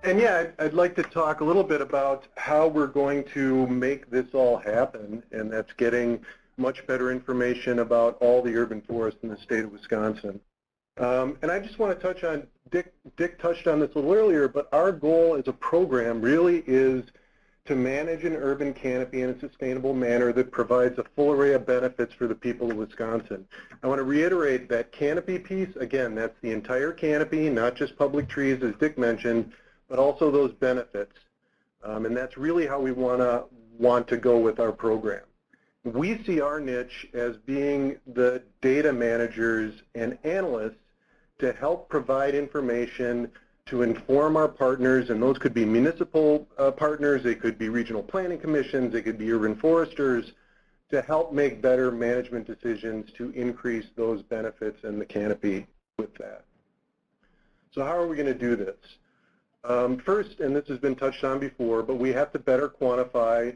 And yeah, I'd like to talk a little bit about how we're going to make this all happen, and that's getting much better information about all the urban forests in the state of Wisconsin. And I just want to touch on, Dick touched on this a little earlier, but our goal as a program really is to manage an urban canopy in a sustainable manner that provides a full array of benefits for the people of Wisconsin. I want to reiterate that canopy piece, again, that's the entire canopy, not just public trees, as Dick mentioned, but also those benefits. And that's really how we want to go with our program. We see our niche as being the data managers and analysts to help provide information to inform our partners, and those could be municipal partners, they could be regional planning commissions, they could be urban foresters, to help make better management decisions to increase those benefits and the canopy with that. So how are we going to do this? First, and this has been touched on before, but we have to better quantify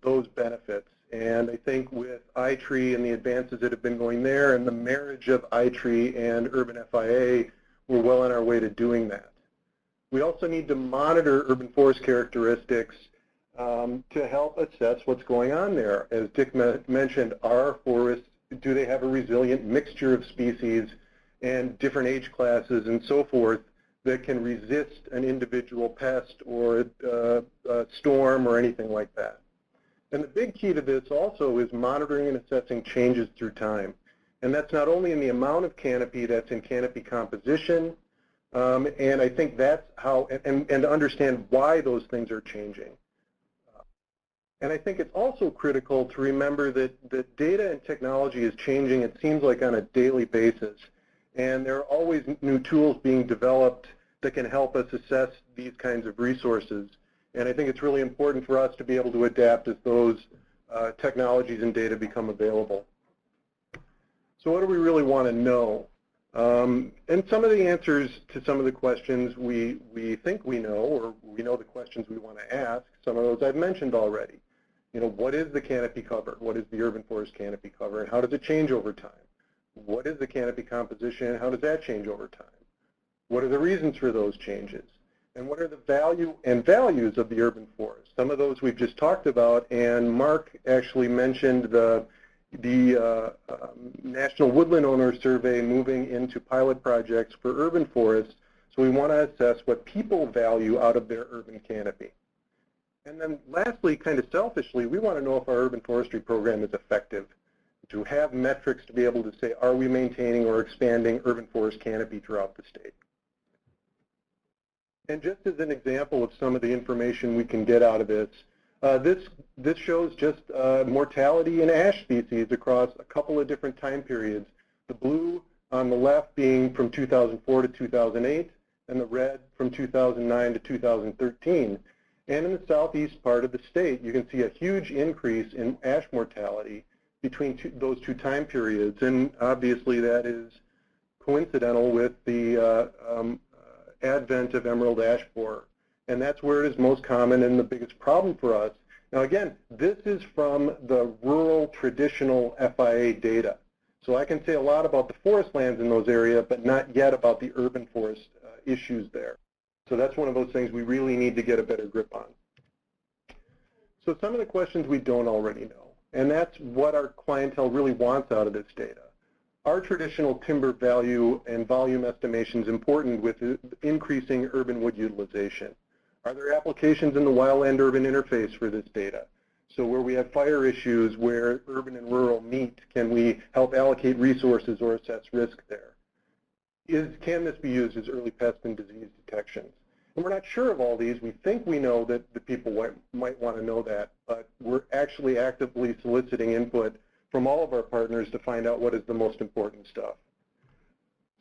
those benefits. And I think with iTree and the advances that have been going there and the marriage of iTree and Urban FIA, we're well on our way to doing that. We also need to monitor urban forest characteristics to help assess what's going on there. As Dick mentioned, our forests, do they have a resilient mixture of species and different age classes and so forth that can resist an individual pest or a storm or anything like that? And the big key to this also is monitoring and assessing changes through time. And that's not only in the amount of canopy, that's in canopy composition, and I think that's how, and to understand why those things are changing. And I think it's also critical to remember that data and technology is changing, it seems like, on a daily basis. And there are always new tools being developed that can help us assess these kinds of resources. And I think it's really important for us to be able to adapt as those technologies and data become available. So what do we really want to know? And some of the answers to some of the questions we think we know, or we know the questions we want to ask. Some of those I've mentioned already. You know, what is the canopy cover? What is the urban forest canopy cover, and how does it change over time? What is the canopy composition, and how does that change over time? What are the reasons for those changes? And what are the values of the urban forest? Some of those we've just talked about, and Mark actually mentioned the National Woodland Owner Survey moving into pilot projects for urban forests. So we want to assess what people value out of their urban canopy. And then lastly, kind of selfishly, we want to know if our urban forestry program is effective, to have metrics to be able to say, are we maintaining or expanding urban forest canopy throughout the state? And just as an example of some of the information we can get out of this, this shows just mortality in ash species across a couple of different time periods. The blue on the left being from 2004 to 2008, and the red from 2009 to 2013. And in the southeast part of the state, you can see a huge increase in ash mortality between those two time periods. And obviously that is coincidental with the advent of emerald ash borer. And that's where it is most common and the biggest problem for us. Now again, this is from the rural traditional FIA data. So I can say a lot about the forest lands in those areas, but not yet about the urban forest issues there. So that's one of those things we really need to get a better grip on. So some of the questions we don't already know, and that's what our clientele really wants out of this data. Are traditional timber value and volume estimations important with increasing urban wood utilization? Are there applications in the wildland-urban interface for this data? So where we have fire issues where urban and rural meet, can we help allocate resources or assess risk there? Can this be used as early pest and disease detection? And we're not sure of all these. We think we know that the people might want to know that, but we're actually actively soliciting input from all of our partners to find out what is the most important stuff.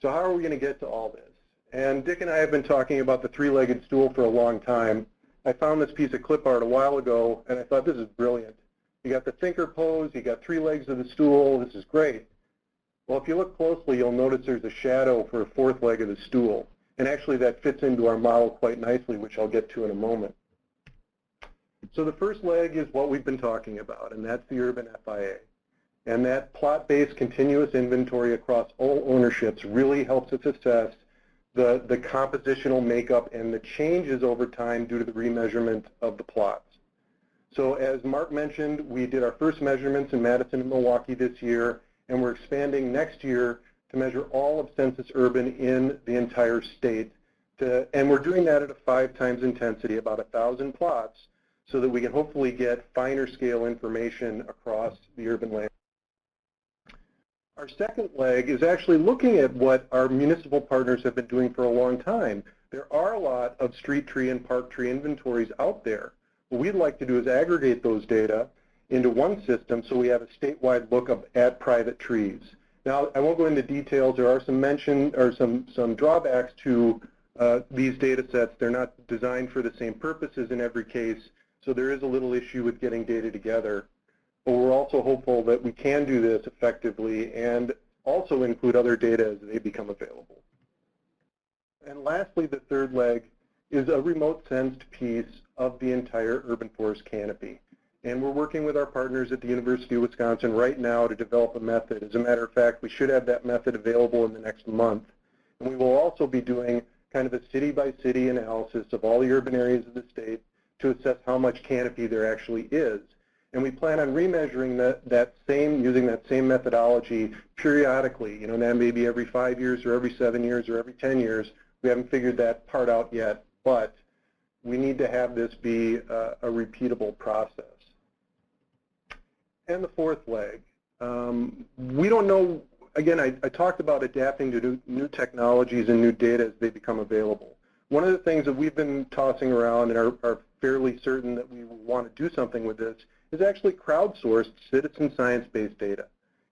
So how are we going to get to all this? And Dick and I have been talking about the three-legged stool for a long time. I found this piece of clip art a while ago, and I thought this is brilliant. You got the thinker pose, you got three legs of the stool, this is great. Well, if you look closely, you'll notice there's a shadow for a fourth leg of the stool. And actually that fits into our model quite nicely, which I'll get to in a moment. So the first leg is what we've been talking about, and that's the Urban FIA. And that plot-based continuous inventory across all ownerships really helps us assess the compositional makeup and the changes over time due to the remeasurement of the plots. So as Mark mentioned, we did our first measurements in Madison and Milwaukee this year, and we're expanding next year to measure all of census urban in the entire state. And we're doing that at a 5 times intensity, about 1,000 plots, so that we can hopefully get finer scale information across the urban land. Our second leg is actually looking at what our municipal partners have been doing for a long time. There are a lot of street tree and park tree inventories out there. What we'd like to do is aggregate those data into one system so we have a statewide look at private trees. Now, I won't go into details. There are some drawbacks to these data sets. They're not designed for the same purposes in every case, so there is a little issue with getting data together. But we're also hopeful that we can do this effectively and also include other data as they become available. And lastly, the third leg is a remote sensed piece of the entire urban forest canopy. And we're working with our partners at the University of Wisconsin right now to develop a method. As a matter of fact, we should have that method available in the next month. And we will also be doing kind of a city-by-city analysis of all the urban areas of the state to assess how much canopy there actually is. And we plan on remeasuring using that same methodology periodically, that maybe every 5 years or every 7 years or every 10 years. We haven't figured that part out yet, but we need to have this be a repeatable process. And the fourth leg, we don't know, again, I talked about adapting to new technologies and new data as they become available. One of the things that we've been tossing around and are fairly certain that we want to do something with this is actually crowdsourced citizen science-based data.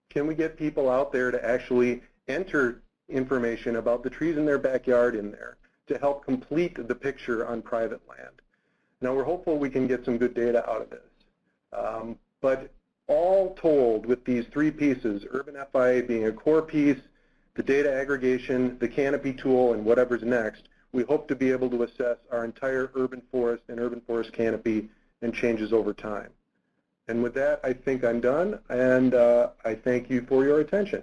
Can we get people out there to actually enter information about the trees in their backyard in there to help complete the picture on private land? Now, we're hopeful we can get some good data out of this. But all told, with these 3 pieces, Urban FIA being a core piece, the data aggregation, the canopy tool, and whatever's next, we hope to be able to assess our entire urban forest and urban forest canopy and changes over time. And with that, I think I'm done, and I thank you for your attention.